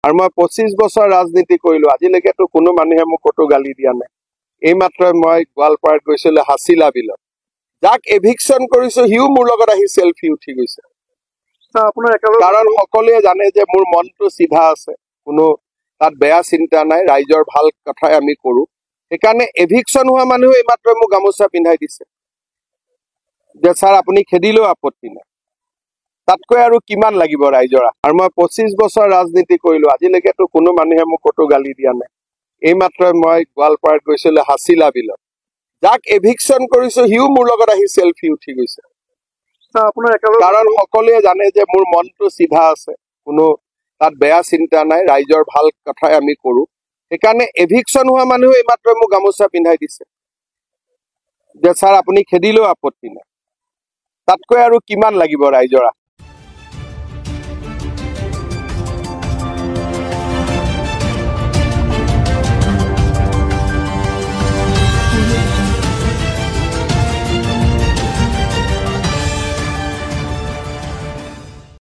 আৰু মই 25 বছৰ ৰাজনীতি কৰিলো আজিলৈকেতো কোনো মানুহে মোক কতো গালি দিয়া নাই এইমাত্ৰ মই গোৱালপাৰাত গৈছিলো হাছিলা বিলত যাক এভিকশন কৰিছো হিউ মোৰ লগত আহি সেলফি উঠি গৈছে কাৰণ সকলোৱে জানে যে মোৰ মনটো সিধা আছে কোনো তাত বেয়া চিন্তা নাই ৰাইজৰ ভাল কথাই আমি কৰো সেইকাৰণে এভিকশন হোৱা মানুহ এইমাত্ৰ মোক গামোচা পিন্ধাই দিছে যে স্যাৰ আপুনি খেদিলেও আপত্তি নাই তাতকৈ আৰু কিমান লাগিব ৰাইজৰ আৰু মই 25 বছৰ ৰাজনীতি কৰিলো আজিলৈকেতো কোনো মানুহে মোক কতো গালি দিয়া নাই এইমাত্ৰ মই গোৱালপাৰাত গৈছিলো হাছিলা বিলত যাক এভিকশন কৰিছো হিউ মোৰ লগত আহি সেলফি উঠি গৈছে কাৰণ সকলোৱে জানে যে মোৰ মনটো সিধা আছে কোনো তাত বেয়া চিন্তা নাই ৰাইজৰ ভাল কথাই আমি কৰো সেইকাৰণে এভিকশন হোৱা মানুহ এইমাত্ৰ মোক গামোচা পিন্ধাই দিছে যে স্যাৰ আপুনি খেদিলেও আপত্তি নাই তাতকৈ আৰু কিমান লাগিব ৰাইজৰ